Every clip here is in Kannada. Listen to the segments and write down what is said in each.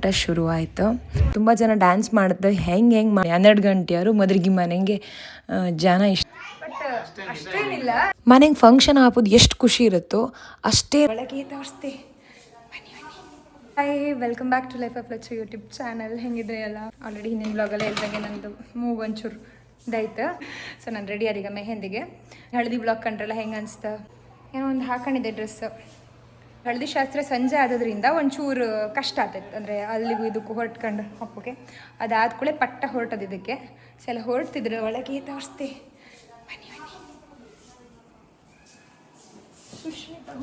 ಊಟ ಶುರು ಆಯಿತು. ತುಂಬ ಜನ ಡ್ಯಾನ್ಸ್ ಮಾಡಿದ್ರು. ಹೆಂಗೆ 12 ಗಂಟೆಯವರು ಮದ್ರಿಗೆ ಮನೆಗೆ ಜನ ಇಷ್ಟ. ಅಷ್ಟೇನಿಲ್ಲ, ಮನೆಗೆ ಫಂಕ್ಷನ್ ಹಾಕೋದು ಎಷ್ಟು ಖುಷಿ ಇರುತ್ತೋ ಅಷ್ಟೇ ಒಳಗೆ ತೋರಿಸ್ತೆ. Hi, welcome back to life of Lachchu YouTube channel. ಹೆಂಗಿದ್ರೆ ಎಲ್ಲ ಆಲ್ರೆಡಿ ಹಿಂದಿನ ಬ್ಲಾಗಲ್ಲೇ ಹೇಳ್ದಂಗೆ ನಂದು ಮೂವ್ ಒಂಚೂರು ಇದಾಯ್ತು. ಸೊ ನಾನು ರೆಡಿ ಆದೀಗ ಮೆಹಂದಿಗೆ. ಹಳದಿ ಬ್ಲಾಗ್ ಕಂಡ್ರಲ್ಲ ಹೆಂಗೆ ಅನಿಸ್ತಾ? ಏನೋ ಒಂದು ಹಾಕೊಂಡಿದ್ದೆ ಡ್ರೆಸ್. ಹಳದಿ ಶಾಸ್ತ್ರ ಸಂಜೆ ಆದದ್ರಿಂದ ಒಂಚೂರು ಕಷ್ಟ ಆಗ್ತೈತೆ, ಅಂದರೆ ಅಲ್ಲಿಗೂ ಇದಕ್ಕೂ ಹೊರಟ್ಕೊಂಡು ಹಪ್ಪಕ್ಕೆ. ಅದಾದ ಕೂಡಲೇ ಪಟ್ಟ ಹೊರಟದು ಇದಕ್ಕೆ. ಸೊ ಎಲ್ಲ ಹೊರಡ್ತಿದ್ರು, ಒಳಗೆ ತೋರಿಸ್ತೆ. ಬನ್ನಿ ಬನ್ನಿ. ಸುಶ್ಮಿತಾ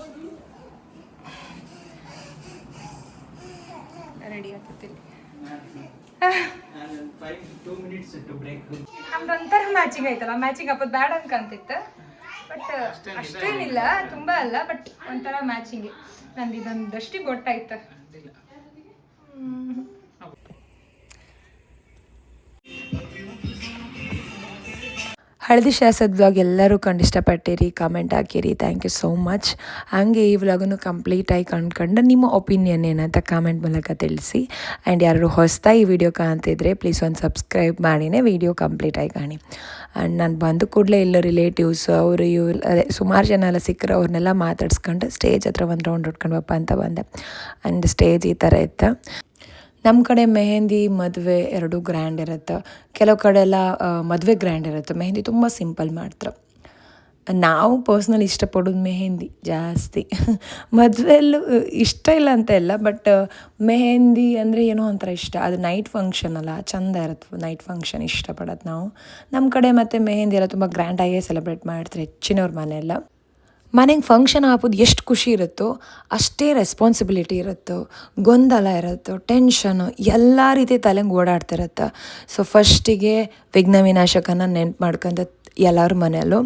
ರೆಡಿ ಆಗ್ತಿಲ್ಲ. ನಮ್ದು ಒಂಥರ ಮ್ಯಾಚಿಂಗ್ ಆಯ್ತಲ್ಲ, ಮ್ಯಾಚಿಂಗ್ ಹಾಕೋದು ಬ್ಯಾಡ ಅನ್ಕಂತಿತ್ತು. ಬಟ್ ಅಷ್ಟೇನಿಲ್ಲ, ತುಂಬ ಅಲ್ಲ, ಬಟ್ ಒಂಥರ ಮ್ಯಾಚಿಂಗ್. ನಂದು ಇದೊಂದು ದೃಷ್ಟಿ ಬೊಟ್ಟಾಯ್ತು. ಹಳದಿ ಶಾಸ್ತ್ರದ ವ್ಲಾಗ್ ಎಲ್ಲರೂ ಕಂಡು ಇಷ್ಟಪಟ್ಟಿರಿ, ಕಾಮೆಂಟ್ ಹಾಕಿರಿ. Thank you so much. ಹಾಗೆ ಈ ವ್ಲಾಗನ್ನು ಕಂಪ್ಲೀಟಾಗಿ ಕಂಡ್ಕೊಂಡು ನಿಮ್ಮ ಒಪಿನಿಯನ್ ಏನಂತ ಕಾಮೆಂಟ್ ಮೂಲಕ ತಿಳಿಸಿ. ಆ್ಯಂಡ್ ಯಾರು ಹೊಸದಾಗಿ ಈ ವಿಡಿಯೋ ಕಾಣ್ತಿದ್ರೆ ಪ್ಲೀಸ್ ಒಂದು ಸಬ್ಸ್ಕ್ರೈಬ್ ಮಾಡಿನೇ ವಿಡಿಯೋ ಕಂಪ್ಲೀಟಾಗಿ ಕಾಣಿ. ಆ್ಯಂಡ್ ನಾನು ಬಂದ ಕೂಡಲೇ ಎಲ್ಲ ರಿಲೇಟಿವ್ಸ್ ಅವರು ಇವ್ರು ಅದೇ ಸುಮಾರು ಜನ ಎಲ್ಲ ಸಿಕ್ಕರು. ಅವ್ರನ್ನೆಲ್ಲ ಮಾತಾಡ್ಸ್ಕೊಂಡು ಸ್ಟೇಜ್ ಹತ್ರ ಒಂದು ರೌಂಡ್ ಹೊಡ್ಕೊಂಡ್ವಪ್ಪ ಅಂತ ಬಂದೆ. ಆ್ಯಂಡ್ ಸ್ಟೇಜ್ ಈ ಥರ ಇತ್ತು. ನಮ್ಮ ಕಡೆ ಮೆಹಂದಿ ಮದುವೆ ಎರಡೂ ಗ್ರ್ಯಾಂಡ್ ಇರುತ್ತೆ. ಕೆಲವು ಕಡೆ ಎಲ್ಲ ಮದುವೆ ಗ್ರ್ಯಾಂಡ್ ಇರುತ್ತೆ, ಮೆಹಂದಿ ತುಂಬ ಸಿಂಪಲ್ ಮಾಡ್ತಾರೆ. ನಾವು ಪರ್ಸ್ನಲಿ ಇಷ್ಟಪಡೋದು ಮೆಹಂದಿ ಜಾಸ್ತಿ. ಮದುವೆಯಲ್ಲೂ ಇಷ್ಟ ಇಲ್ಲ ಅಂತ ಇಲ್ಲ, ಬಟ್ ಮೆಹಂದಿ ಅಂದರೆ ಏನೋ ಒಂಥರ ಇಷ್ಟ. ಅದು ನೈಟ್ ಫಂಕ್ಷನ್ ಅಲ್ಲ, ಚೆಂದ ಇರುತ್ತೆ ನೈಟ್ ಫಂಕ್ಷನ್ ಇಷ್ಟಪಡೋದು ನಾವು. ನಮ್ಮ ಕಡೆ ಮತ್ತು ಮೆಹಂದಿ ಎಲ್ಲ ತುಂಬ ಗ್ರ್ಯಾಂಡಾಗೇ ಸೆಲೆಬ್ರೇಟ್ ಮಾಡ್ತಾರೆ ಹೆಚ್ಚಿನವ್ರ ಮನೆಯೆಲ್ಲ. ಮನೆಗೆ ಫಂಕ್ಷನ್ ಹಾಕೋದು ಎಷ್ಟು ಖುಷಿ ಇರುತ್ತೋ ಅಷ್ಟೇ ರೆಸ್ಪಾನ್ಸಿಬಿಲಿಟಿ ಇರುತ್ತೋ, ಗೊಂದಲ ಇರುತ್ತೋ, ಟೆನ್ಷನು ಎಲ್ಲ ರೀತಿ ತಲೆಗೆ ಓಡಾಡ್ತಿರತ್ತೆ. ಸೊ ಫಸ್ಟಿಗೆ ವಿಘ್ನ ವಿನಾಶಕನ ನೆನ್ಪು ಮಾಡ್ಕೊಂಡು ಎಲ್ಲರ ಮನೆಯಲ್ಲೂ,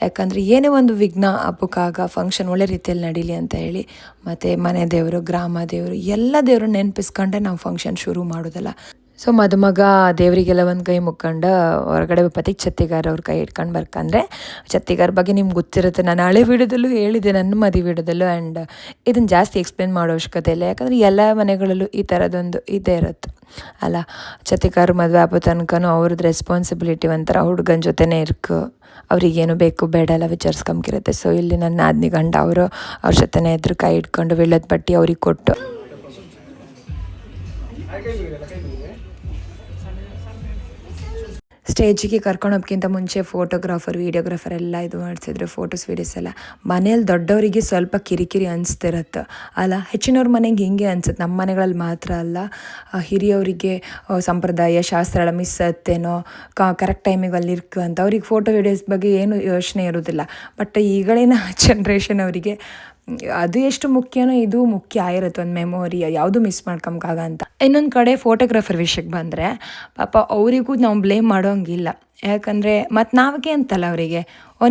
ಯಾಕಂದರೆ ಏನೇ ಒಂದು ವಿಘ್ನ ಹಬ್ಬಕ್ಕಾಗ ಫಂಕ್ಷನ್ ಒಳ್ಳೆ ರೀತಿಯಲ್ಲಿ ನಡೀಲಿ ಅಂತ ಹೇಳಿ, ಮತ್ತು ಮನೆ ದೇವರು, ಗ್ರಾಮ ದೇವರು ಎಲ್ಲ ದೇವರು ನೆನಪಿಸ್ಕೊಂಡೆ ನಾವು ಫಂಕ್ಷನ್ ಶುರು ಮಾಡೋದಲ್ಲ. ಸೊ ಮದುಮಗ ದೇವರಿಗೆಲ್ಲ ಒಂದು ಕೈ ಮುಕ್ಕೊಂಡು ಹೊರಗಡೆ ಪತಿಗೆ ಛತ್ತಿಗಾರ ಅವ್ರ ಕೈ ಇಟ್ಕೊಂಡು ಬರ್ಕಂದ್ರೆ, ಛತ್ತಿಗಾರ ಬಗ್ಗೆ ನಿಮ್ಗೆ ಗೊತ್ತಿರುತ್ತೆ. ನಾನು ಹಳೆ ವೀಡಿಯೋದಲ್ಲೂ ಹೇಳಿದ್ದೆ, ನನ್ನ ಮದುವೆ ವೀಡಿಯೋದಲ್ಲೂ. ಆ್ಯಂಡ್ ಇದನ್ನು ಜಾಸ್ತಿ ಎಕ್ಸ್ಪ್ಲೇನ್ ಮಾಡೋ ಅವಶ್ಯಕತೆ ಇಲ್ಲ, ಯಾಕಂದರೆ ಎಲ್ಲ ಮನೆಗಳಲ್ಲೂ ಈ ಥರದೊಂದು ಇದೇ ಇರುತ್ತೆ ಅಲ್ಲ. ಛತ್ತಿಗಾರ ಮದುವೆ ಆಗೋ ತನಕನೂ ಅವ್ರದ್ದು ರೆಸ್ಪಾನ್ಸಿಬಿಲಿಟಿ ಒಂಥರ ಹುಡುಗನ ಜೊತೆನೇ ಇರ್ಕು, ಅವ್ರಿಗೇನು ಬೇಕು ಬೇಡ ಎಲ್ಲ ವಿಚಾರಿಸ್ಕೊಂಬಿರುತ್ತೆ. ಸೊ ಇಲ್ಲಿ ನನ್ನ ನಾದಿನಿ ಗಂಡ ಅವರು ಅವ್ರ ಜೊತೆನೇ ಇದ್ರು, ಕೈ ಇಟ್ಕೊಂಡು ವಿಳ್ಯದ ಬಟ್ಟೆ ಅವ್ರಿಗೆ ಕೊಟ್ಟು ಸ್ಟೇಜಿಗೆ ಕರ್ಕೊಂಡೋಗ್ಕಿಂತ ಮುಂಚೆ ಫೋಟೋಗ್ರಾಫರ್, ವೀಡಿಯೋಗ್ರಾಫರ್ ಎಲ್ಲ ಇದು ಮಾಡಿಸಿದ್ರು. ಫೋಟೋಸ್ ವೀಡಿಯೋಸ್ ಎಲ್ಲ ಮನೇಲಿ ದೊಡ್ಡವರಿಗೆ ಸ್ವಲ್ಪ ಕಿರಿಕಿರಿ ಅನಿಸ್ತಿರತ್ತೆ ಅಲ್ಲ. ಹೆಚ್ಚಿನವ್ರ ಮನೆಗೆ ಹಿಂಗೆ ಅನ್ಸುತ್ತೆ, ನಮ್ಮ ಮನೆಗಳಲ್ಲಿ ಮಾತ್ರ ಅಲ್ಲ. ಹಿರಿಯವರಿಗೆ ಸಂಪ್ರದಾಯ ಶಾಸ್ತ್ರ ಎಲ್ಲ ಮಿಸ್ ಆತ್ತೇನೋ, ಕರೆಕ್ಟ್ ಟೈಮಿಗೆ ಅಲ್ಲಿ ಇರ್ಕು ಅಂತ ಅವ್ರಿಗೆ ಫೋಟೋ ವೀಡಿಯೋಸ್ ಬಗ್ಗೆ ಏನು ಯೋಚನೆ ಇರೋದಿಲ್ಲ. ಬಟ್ ಈಗಳಿನ ಜನ್ರೇಷನ್ ಅವರಿಗೆ ಅದು ಎಷ್ಟು ಮುಖ್ಯನೋ ಇದು ಮುಖ್ಯ ಆಗಿರುತ್ತೆ, ಒಂದು ಮೆಮೊರಿ ಯಾವುದು ಮಿಸ್ ಮಾಡ್ಕೊಂಬಾಗ ಅಂತ. ಇನ್ನೊಂದು ಕಡೆ ಫೋಟೋಗ್ರಾಫರ್ ವಿಷಯಕ್ಕೆ ಬಂದರೆ ಪಾಪ ಅವರಿಗೂ ನಾವು ಬ್ಲೇಮ್ ಮಾಡೋಂಗಿಲ್ಲ, ಯಾಕಂದರೆ ಮತ್ತು ನಾವೇ ಅಂತಲ್ಲ ಅವರಿಗೆ,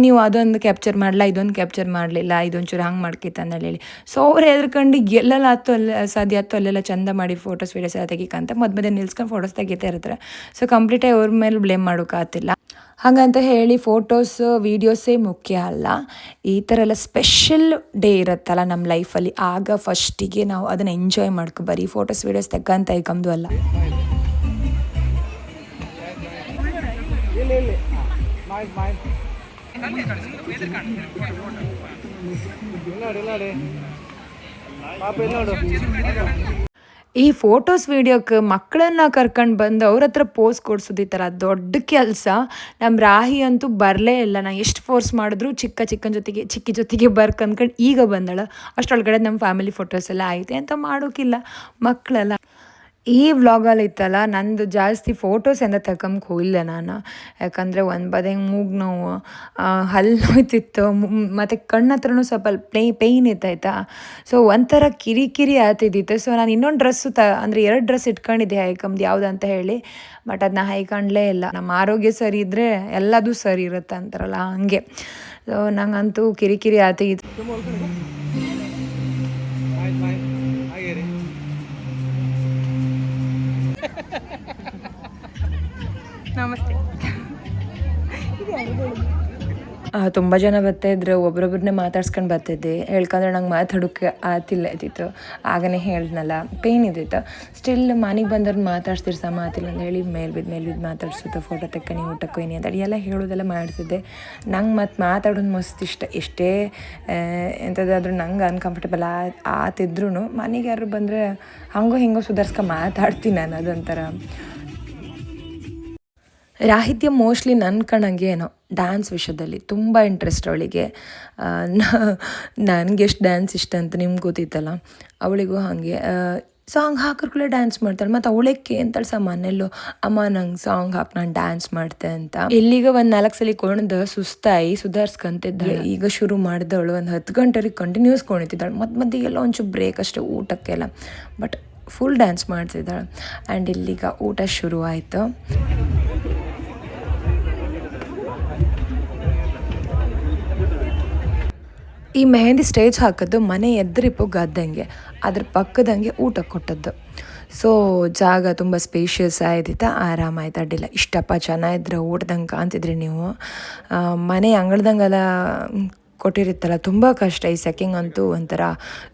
ನೀವು ಅದೊಂದು ಕ್ಯಾಪ್ಚರ್ ಮಾಡಲ್ಲ, ಇದೊಂದು ಕ್ಯಾಪ್ಚರ್ ಮಾಡಲಿಲ್ಲ, ಇದೊಂಚೂರು ಹಂಗೆ ಮಾಡ್ಕಿತ್ತಂದೇಳಿ ಹೇಳಿ. ಸೊ ಅವ್ರು ಹೆದ್ರ್ಕೊಂಡು ಎಲ್ಲೆಲ್ಲ ಹತ್ತು ಅಲ್ಲ ಸಾಧ್ಯ ಹತ್ತು ಅಲ್ಲೆಲ್ಲ ಚಂದ ಮಾಡಿ ಫೋಟೋಸ್ ವೀಡಿಯೋಸ್ ಎಲ್ಲ ತೆಗಿಕಂತ ಮಧ್ಯೆ ನಿಲ್ಸ್ಕೊಂಡು ಫೋಟೋಸ್ ತೆಗಿತಾ ಇರ್ತಾರೆ. ಸೊ ಕಂಪ್ಲೀಟಾಗಿ ಅವ್ರ ಮೇಲೆ ಬ್ಲೇಮ್ ಮಾಡೋಕ್ಕಾಗ್ತಿಲ್ಲ. ಹಾಗಂತ ಹೇಳಿ ಫೋಟೋಸ್ ವೀಡಿಯೋಸೇ ಮುಖ್ಯ ಅಲ್ಲ. ಈ ಥರ ಎಲ್ಲ ಸ್ಪೆಷಲ್ ಡೇ ಇರುತ್ತಲ್ಲ ನಮ್ಮ ಲೈಫಲ್ಲಿ, ಆಗ ಫಸ್ಟಿಗೆ ನಾವು ಅದನ್ನು ಎಂಜಾಯ್ ಮಾಡ್ಕೊ. ಬರೀ ಫೋಟೋಸ್ ವೀಡಿಯೋಸ್ ತೆಕ್ಕಂತ ಐಕಂದು ಅಲ್ಲ. ಈ ಫೋಟೋಸ್ ವೀಡಿಯೋಕ್ಕೆ ಮಕ್ಕಳನ್ನ ಕರ್ಕೊಂಡು ಬಂದು ಅವ್ರ ಹತ್ರ ಪೋಸ್ ಕೊಡ್ಸೋದು ಈ ಥರ ದೊಡ್ಡ ಕೆಲಸ. ನಮ್ಮ ರಾಹಿ ಅಂತೂ ಬರಲೇ ಇಲ್ಲ. ನಾನು ಎಷ್ಟು ಫೋರ್ಸ್ ಮಾಡಿದ್ರು ಚಿಕ್ಕಿ ಜೊತೆಗೆ ಬರ್ಕಂದ್ಕೊಂಡು ಈಗ ಬಂದಳು. ಅಷ್ಟೊಳಗಡೆ ನಮ್ಮ ಫ್ಯಾಮಿಲಿ ಫೋಟೋಸ್ ಎಲ್ಲ ಐತೆ ಅಂತ ಮಾಡೋಕ್ಕಿಲ್ಲ, ಮಕ್ಕಳೆಲ್ಲ. ಈ ವ್ಲಾಗಲ್ಲಿ ಇತ್ತಲ್ಲ, ನಂದು ಜಾಸ್ತಿ ಫೋಟೋಸ್ ಎಂದ ತಗೊಂಬಕ್ಕೆ ಹೋಗಿಲ್ಲ ನಾನು, ಯಾಕಂದರೆ ಒಂದು ಬದಿಗೆ ಮೂಗು ನೋವು, ಹಲ್ಲು ನೋಯ್ತಿತ್ತು, ಮತ್ತು ಕಣ್ಣು ಹತ್ರನೂ ಸ್ವಲ್ಪ ಪೇಯ್ನ್ ಇತ್ತಾಯ್ತಾ. ಸೊ ಒಂಥರ ಕಿರಿಕಿರಿ ಆಗ್ತಿದ್ದಿತ್ತು. ಸೊ ನಾನು ಇನ್ನೊಂದು ಡ್ರೆಸ್ಸು ಅಂದರೆ 2 ಡ್ರೆಸ್ ಇಟ್ಕೊಂಡಿದ್ದೆ ಹೈಕಂದು ಯಾವುದಂತ ಹೇಳಿ, ಬಟ್ ಅದನ್ನ ಹೈಕೊಂಡ್ಲೇ ಇಲ್ಲ. ನಮ್ಮ ಆರೋಗ್ಯ ಸರಿ ಇದ್ದರೆ ಎಲ್ಲದೂ ಸರಿ ಇರುತ್ತೆ ಅಂತಾರಲ್ಲ ಹಾಗೆ. ಸೊ ನಂಗಂತೂ ಕಿರಿಕಿರಿ ಆಗ್ತಿತ್ತು. ನಮಸ್ತೆ. ತುಂಬ ಜನ ಬರ್ತಾಯಿದ್ರು, ಒಬ್ರೊಬ್ರನ್ನೇ ಮಾತಾಡ್ಸ್ಕೊಂಡು ಬರ್ತಿದ್ದೆ. ಹೇಳ್ಕೊಂಡ್ರೆ ನಂಗೆ ಮಾತಾಡೋಕ್ಕೆ ಆತಿಲ್ಲ ಇದ್ದಿತ್ತು. ಆಗನೇ ಹೇಳಿದ್ನಲ್ಲ, ಪೇನ್ ಇದ್ದಿತ್ತು. ಸ್ಟಿಲ್ ಮನೆಗೆ ಬಂದವ್ರನ್ನ ಮಾತಾಡ್ಸ್ತಿರ್ ಸಮ ಆತಿಲ್ಲ ಅಂತ ಹೇಳಿ ಮೇಲೆ ಬಿದ್ದು ಮಾತಾಡ್ಸುತ್ತೆ, ಫೋಟೋ ತೆಕ್ಕನಿ, ಊಟಕ್ಕೆ ಹೋಯ್ನಿ ಅಂತೇಳಿ ಎಲ್ಲ ಹೇಳೋದೆಲ್ಲ ಮಾಡ್ತಿದ್ದೆ. ನಂಗೆ ಮತ್ತು ಮಾತಾಡೋದು ಮಸ್ತ್ ಇಷ್ಟ. ಎಷ್ಟೇ ಎಂಥದ್ದಾದ್ರೂ ನಂಗೆ ಅನ್ಕಂಫರ್ಟೇಬಲ್ ಆತಿದ್ರು ಮನೆಗೆ ಯಾರು ಬಂದರೆ ಹಿಂಗೋ ಸುಧಾರಿಸ್ಕೊಂಡು ಮಾತಾಡ್ತೀನಿ ನಾನು. ಅದೊಂಥರ ರಾಹಿತ್ಯ ಮೋಸ್ಟ್ಲಿ ನನ್ನ ಕಣಂಗೆ ಏನೋ ಡ್ಯಾನ್ಸ್ ವಿಷಯದಲ್ಲಿ ತುಂಬ ಇಂಟ್ರೆಸ್ಟ್ ಅವಳಿಗೆ. ನನಗೆ ಎಷ್ಟು ಡ್ಯಾನ್ಸ್ ಇಷ್ಟ ಅಂತ ನಿಮ್ಗೆ ಗೊತ್ತಿತ್ತಲ್ಲ, ಅವಳಿಗೂ ಹಾಗೆ ಸಾಂಗ್ ಹಾಕಿರ್ಕೊಳ್ಳೆ ಡ್ಯಾನ್ಸ್ ಮಾಡ್ತಾಳೆ. ಮತ್ತು ಅವಳಕ್ಕೆ ಅಂತೇಳಿ ಮನೆಯಲ್ಲೂ ಅಮ್ಮ ನಂಗೆ ಸಾಂಗ್ ಹಾಕಿ ನಾನು ಡ್ಯಾನ್ಸ್ ಮಾಡ್ತೆ ಅಂತ. ಇಲ್ಲಿಗ ಒಂದು 4 ಸಲ ಕೊಂಡ್ದು ಸುಸ್ತಾಯಿ ಸುಧಾರಿಸ್ಕೊಂತಿದ್ದಾಳೆ. ಈಗ ಶುರು ಮಾಡಿದವಳು ಒಂದು 10 ಗಂಟೆಗೆ ಕಂಟಿನ್ಯೂಸ್ ಕೊಂಡಿದ್ದಾಳೆ. ಮಧ್ಯೆ ಎಲ್ಲ ಒಂಚೂರು ಬ್ರೇಕ್ ಅಷ್ಟೇ ಊಟಕ್ಕೆಲ್ಲ, ಬಟ್ ಫುಲ್ ಡ್ಯಾನ್ಸ್ ಮಾಡ್ತಿದ್ದಾಳೆ. ಆ್ಯಂಡ್ ಇಲ್ಲಿಗ ಊಟ ಶುರು ಆಯಿತು. ಈ ಮೆಹಂದಿ ಸ್ಟೇಜ್ ಹಾಕಿದ್ದು ಮನೆ ಎದುರಿಪ್ಪು ಗದ್ದಂಗೆ, ಅದ್ರ ಪಕ್ಕದಂಗೆ ಊಟ ಕೊಟ್ಟದ್ದು. ಸೊ ಜಾಗ ತುಂಬ ಸ್ಪೇಷಿಯಸ್ ಆಯ್ತಿತ್ತು, ಆರಾಮಾಯ್ತು, ಅಡ್ಡಿಲ್ಲ. ಇಷ್ಟಪ್ಪ ಚೆನ್ನಾಗಿದ್ರೆ ಊಟದಂಗೆ ಕಾಣ್ತಿದ್ರಿ ನೀವು. ಮನೆ ಅಂಗಳದಂಗೆಲ್ಲ ಕೊಟ್ಟಿರುತ್ತಲ್ಲ, ತುಂಬ ಕಷ್ಟ. ಈ ಸೆಕ್ಕಿಂಗ್ ಅಂತೂ ಒಂಥರ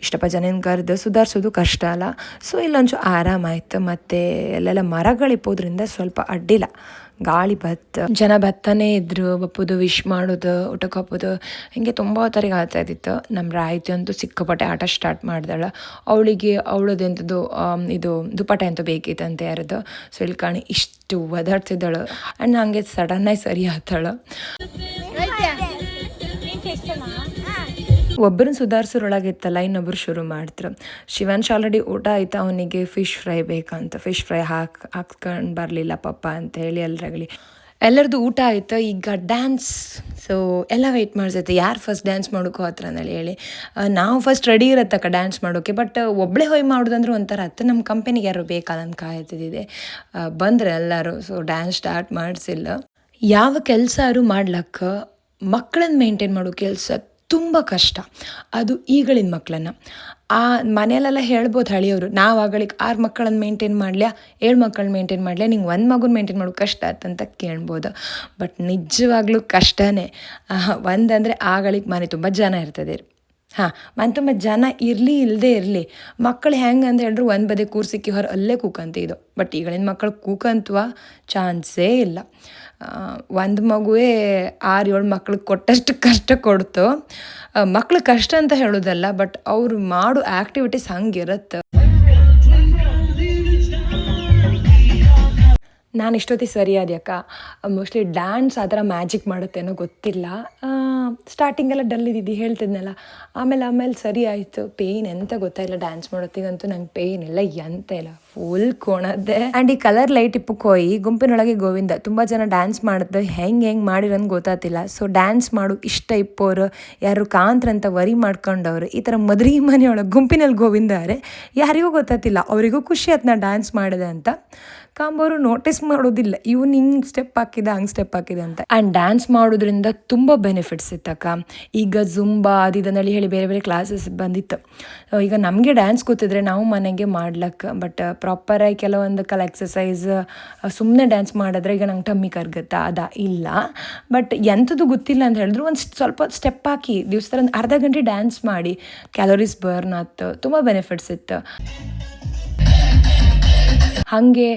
ಇಷ್ಟಪ್ಪ ಜನ ಕರೆದು ಸುಧಾರಿಸೋದು ಕಷ್ಟ ಅಲ್ಲ. ಸೊ ಇಲ್ಲೊಂಚು ಆರಾಮಾಯ್ತು. ಮತ್ತು ಎಲ್ಲೆಲ್ಲ ಮರಗಳಿಪ್ಪೋದ್ರಿಂದ ಸ್ವಲ್ಪ ಅಡ್ಡಿಲ್ಲ, ಗಾಳಿ ಜನ ಬತ್ತನೇ ಇದ್ದರು. ಬಪ್ಪುದು ವಿಶ್ ಮಾಡೋದು, ಊಟಕ್ಕೆ ಹಾಕೋದು, ಹೀಗೆ ತುಂಬ ಥರಿಗೆ ಆಗ್ತಾಯಿದ್ದಿತ್ತು. ನಮ್ಮ ರಾಯ್ತಿ ಅಂತೂ ಸಿಕ್ಕಾಪಟ್ಟೆ ಆಟ ಸ್ಟಾರ್ಟ್ ಮಾಡ್ದಾಳ. ಅವಳದೆಂಥದ್ದು ಇದು ದುಪ್ಪಟ್ಟೆ ಅಂತೂ ಬೇಕಿತ್ತಂತೆ ಯಾರದು. ಸೊ ಇಲ್ಲಿ ಕಾಣಿ ಇಷ್ಟು ಒದಾಡ್ತಿದ್ದಾಳು. ಆ್ಯಂಡ್ ಹಾಗೆ ಸಡನ್ನಾಗಿ ಸರಿ ಆಗ್ತಾಳು. ಒಬ್ಬರನ್ನ ಸುಧಾರಿಸೋರೊಳಗಿತ್ತಲ್ಲ, ಇನ್ನೊಬ್ಬರು ಶುರು ಮಾಡ್ತಾರೆ. ಶಿವಾಂಶ್ ಆಲ್ರೆಡಿ ಊಟ ಆಯ್ತು, ಅವನಿಗೆ ಫಿಶ್ ಫ್ರೈ ಬೇಕಂತ. ಫಿಶ್ ಫ್ರೈ ಹಾಕ್ಕೊಂಡು ಬರಲಿಲ್ಲ ಪಪ್ಪ ಅಂತ ಹೇಳಿ ಎಲ್ಲರದ್ದು ಊಟ ಆಯಿತು. ಈಗ ಡ್ಯಾನ್ಸ್. ಸೊ ಎಲ್ಲ ವೆಯ್ಟ್ ಮಾಡ್ಸೈತೆ ಯಾರು ಫಸ್ಟ್ ಡ್ಯಾನ್ಸ್ ಮಾಡೋಕ್ಕೋ ಹತ್ರ ಹೇಳಿ. ನಾವು ಫಸ್ಟ್ ರೆಡಿ ಇರತ್ತಕ್ಕ ಡ್ಯಾನ್ಸ್ ಮಾಡೋಕ್ಕೆ, ಬಟ್ ಒಬ್ಬಳೇ ಹೋಗಿ ಮಾಡೋದಂದ್ರೆ ಒಂಥರ ಹತ್ತು. ನಮ್ಮ ಕಂಪನಿಗೆ ಯಾರು ಬೇಕಲ್ಲ ಕಾಯ್ತಿದ್ದಿದೆ. ಬಂದರೆ ಎಲ್ಲರೂ. ಸೊ ಡ್ಯಾನ್ಸ್ ಸ್ಟಾರ್ಟ್ ಮಾಡಿಸಿಲ್ಲ. ಯಾವ ಕೆಲಸ ಮಾಡ್ಲಕ್ಕ ಮಕ್ಕಳನ್ನ ಮೇಂಟೈನ್ ಮಾಡೋ ಕೆಲಸ ತುಂಬ ಕಷ್ಟ. ಅದು ಈಗಳಿನ ಮಕ್ಕಳನ್ನು ಮನೆಯಲ್ಲೆಲ್ಲ ಹೇಳ್ಬೋದು ಹಳಿಯವರು, ನಾವು ಆಗಳಿಗೆ 6 ಮಕ್ಕಳನ್ನ ಮೇಂಟೈನ್ ಮಾಡಲಿಯಾ, 7 ಮಕ್ಕಳನ್ನ ಮೇಂಟೈನ್ ಮಾಡಲಿಯಾ, ನಿಂಗೆ 1 ಮಗುನ ಮೇಂಟೈನ್ ಮಾಡೋದು ಕಷ್ಟ ಆಯ್ತಂತ ಕೇಳ್ಬೋದು. ಬಟ್ ನಿಜವಾಗ್ಲೂ ಕಷ್ಟನೇ. ಒಂದಂದರೆ ಆಗಳಿಗೆ ಮನೆ ತುಂಬ ಜನ ಇರ್ತದೆ. ಮನೆ ತುಂಬ ಜನ ಇರಲಿ ಇಲ್ಲದೇ ಇರಲಿ, ಮಕ್ಕಳು ಹೆಂಗೆ ಅಂತ ಹೇಳಿದ್ರು ಒಂದು ಬದಿ ಕೂರ್ಸಿಕ್ಕಿ ಅಲ್ಲೇ ಕೂಕಂತಿದ್ದು. ಬಟ್ ಈಗಳಿನ ಮಕ್ಕಳು ಕೂಕಂತವ ಚಾನ್ಸೇ ಇಲ್ಲ. ಒಂದು ಮಗುವೇ 6-7 ಮಕ್ಳಿಗೆ ಕೊಟ್ಟಷ್ಟು ಕಷ್ಟ ಕೊಡ್ತು. ಮಕ್ಳು ಕಷ್ಟ ಅಂತ ಹೇಳೋದಲ್ಲ, ಬಟ್ ಅವ್ರು ಮಾಡೋ ಆ್ಯಕ್ಟಿವಿಟೀಸ್ ಹಂಗಿರುತ್ತೆ. ನಾನು ಇಷ್ಟೊತ್ತಿಗೆ ಸರಿಯಾದ ಅಕ್ಕ. ಮೋಸ್ಟ್ಲಿ ಡ್ಯಾನ್ಸ್ ಆ ಥರ ಮ್ಯಾಜಿಕ್ ಮಾಡುತ್ತೇನೋ ಗೊತ್ತಿಲ್ಲ. ಸ್ಟಾರ್ಟಿಂಗೆಲ್ಲ ಡಲ್ ಇದ್ದಿದ್ದು ಹೇಳ್ತಿದ್ನಲ್ಲ, ಆಮೇಲೆ ಸರಿ ಆಯಿತು. ಪೇಯ್ನ್ ಎಂತ ಗೊತ್ತಾಯಿಲ್ಲ. ಡ್ಯಾನ್ಸ್ ಮಾಡೋತ್ತಿಗಂತೂ ನಂಗೆ ಪೇಯ್ನ್ ಇಲ್ಲ, ಎಂತ ಇಲ್ಲ, ಫುಲ್ ಕೋಣದ್ದೆ. ಆ್ಯಂಡ್ ಈ ಕಲರ್ ಲೈಟ್ ಇಪ್ಪಕ್ಕೆ ಹೋಗಿ ಗುಂಪಿನೊಳಗೆ ಗೋವಿಂದ ತುಂಬ ಜನ ಡ್ಯಾನ್ಸ್ ಮಾಡಿದ್ದು ಹೆಂಗೆ ಮಾಡಿರೋದು ಗೊತ್ತಾತಿಲ್ಲ. ಸೊ ಡ್ಯಾನ್ಸ್ ಮಾಡು ಇಷ್ಟ ಇಪ್ಪೋರು ಯಾರು ಕಾಂತ್ರಂತ ವರಿ ಮಾಡ್ಕೊಂಡವ್ರು ಈ ಥರ ಮದ್ರಿ ಮನೆಯೊಳಗೆ ಗುಂಪಿನಲ್ಲಿ ಗೋವಿಂದ ಯಾರಿಗೂ ಗೊತ್ತಾತಿಲ್ಲ. ಅವರಿಗೂ ಖುಷಿ ಆಯ್ತು ನಾ ಡ್ಯಾನ್ಸ್ ಮಾಡಿದೆ ಅಂತ. ಕಾಂಬೋರು ನೋಟಿಸ್ ಮಾಡೋದಿಲ್ಲ, ಇವ್ನು ಹಿಂಗೆ ಸ್ಟೆಪ್ ಹಾಕಿದೆ ಹಂಗೆ ಸ್ಟೆಪ್ ಹಾಕಿದೆ ಅಂತ. ಆ್ಯಂಡ್ ಡ್ಯಾನ್ಸ್ ಮಾಡೋದ್ರಿಂದ ತುಂಬ ಬೆನಿಫಿಟ್ಸ್ ಇತ್ತಕ್ಕ. ಈಗ ಜುಂಬಾ ಅದನ್ನಲ್ಲಿ ಹೇಳಿ ಬೇರೆ ಬೇರೆ ಕ್ಲಾಸಸ್ ಬಂದಿತ್ತು. ಈಗ ನಮಗೆ ಡ್ಯಾನ್ಸ್ ಗೊತ್ತಿದ್ರೆ ನಾವು ಮನೆಗೆ ಮಾಡ್ಲಕ್ಕೆ, ಬಟ್ ಪ್ರಾಪರಾಗಿ ಕೆಲವೊಂದು ಎಕ್ಸಸೈಸ್ ಸುಮ್ಮನೆ ಡ್ಯಾನ್ಸ್ ಮಾಡಿದ್ರೆ ಈಗ ನಂಗೆ ಟಮ್ಮಿ ಕರ್ಗತ್ತಾ ಇಲ್ಲ. ಬಟ್ ಎಂಥದ್ದು ಗೊತ್ತಿಲ್ಲ ಅಂತ ಹೇಳಿದ್ರು ಒಂದು ಸ್ವಲ್ಪ ಸ್ಟೆಪ್ ಹಾಕಿ ದಿವ್ಸದಲ್ಲಿ ಒಂದು ಅರ್ಧ ಗಂಟೆ ಡ್ಯಾನ್ಸ್ ಮಾಡಿ ಕ್ಯಾಲೋರೀಸ್ ಬರ್ನ್ ಆಯ್ತು, ತುಂಬ ಬೆನಿಫಿಟ್ಸ್ ಇತ್ತು. ಹಾಗೆ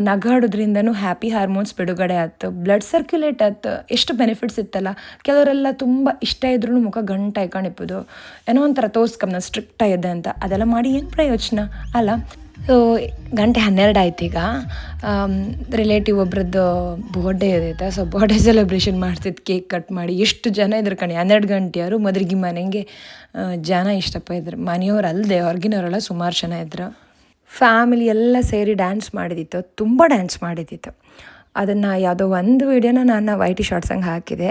ನಗಾಡೋದ್ರಿಂದನೂ ಹ್ಯಾಪಿ ಹಾರ್ಮೋನ್ಸ್ ಬಿಡುಗಡೆ ಆಯ್ತು, ಬ್ಲಡ್ ಸರ್ಕ್ಯುಲೇಟ್ ಆಯ್ತು, ಎಷ್ಟು ಬೆನಿಫಿಟ್ಸ್ ಇತ್ತಲ್ಲ. ಕೆಲವರೆಲ್ಲ ತುಂಬ ಇಷ್ಟ ಇದ್ರೂ ಮುಖ ಗಂಟೆ ಇಕ್ಕೊಂಡಿಪ್ಪದು, ಏನೋ ಒಂಥರ ತೋರ್ಸ್ಕಮ್ಮ ಸ್ಟ್ರಿಕ್ಟ್ ಆಗಿದೆ ಅಂತ. ಅದೆಲ್ಲ ಮಾಡಿ ಏನು ಪ್ರಯೋಜನ ಅಲ್ಲ. ಸೊ 12:00 ಆಯ್ತು. ಈಗ ರಿಲೇಟಿವ್ ಒಬ್ರದ್ದು ಬರ್ಡೇ ಇದೆ. ಸೊ ಬರ್ಡೇ ಸೆಲೆಬ್ರೇಷನ್ ಮಾಡ್ತಿದ್ದು, ಕೇಕ್ ಕಟ್ ಮಾಡಿ ಎಷ್ಟು ಜನ ಇದ್ರು 12 ಗಂಟೆಯವರು ಮದ್ರಿಗೆ ಮನೆಗೆ ಜನ ಇಷ್ಟಪ್ಪ ಇದ್ರು. ಮನೆಯವ್ರು ಅಲ್ಲದೆ ಹೊರಗಿನವರೆಲ್ಲ ಸುಮಾರು ಜನ ಇದ್ರು. ಫ್ಯಾಮಿಲಿ ಎಲ್ಲ ಸೇರಿ ಡ್ಯಾನ್ಸ್ ಮಾಡಿದ್ದಿತ್ತು, ತುಂಬ ಡ್ಯಾನ್ಸ್ ಮಾಡಿದ್ದಿತ್ತು. ಅದನ್ನು ಯಾವುದೋ ಒಂದು ವೀಡಿಯೋನ ನಾನು ವೈಟಿ ಶಾರ್ಟ್ಸಂಗೆ ಹಾಕಿದೆ.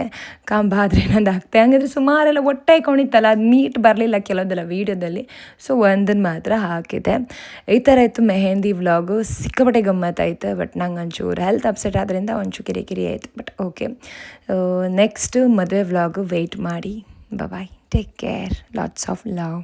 ಆದರೆ ನಂದು ಆಗ್ತೆ ಹಂಗಿದ್ರೆ ಸುಮಾರೆಲ್ಲ ಒಟ್ಟಾಗಿ ಕೊಂಡಿತ್ತಲ್ಲ, ಅದು ನೀಟ್ ಬರಲಿಲ್ಲ ಕೆಲವೊಂದೆಲ್ಲ ವೀಡಿಯೋದಲ್ಲಿ. ಸೊ ಒಂದನ್ನು ಮಾತ್ರ ಹಾಕಿದೆ. ಈ ಥರ ಇತ್ತು ಮೆಹಂದಿ ವ್ಲಾಗು. ಸಿಕ್ಕಾಪಟ್ಟೆ ಗಮ್ಮತ್ತಾಯಿತು. ಬಟ್ ನಂಗೆ ಒಂಚೂರು ಹೆಲ್ತ್ ಅಪ್ಸೆಟ್ ಆದ್ದರಿಂದ ಒಂಚೂರು ಕಿರಿಕಿರಿ ಆಯಿತು. ಬಟ್ ಓಕೆ, ನೆಕ್ಸ್ಟು ಮದುವೆ ವ್ಲಾಗು ವೆಯ್ಟ್ ಮಾಡಿ. Bye, take care, lots of love.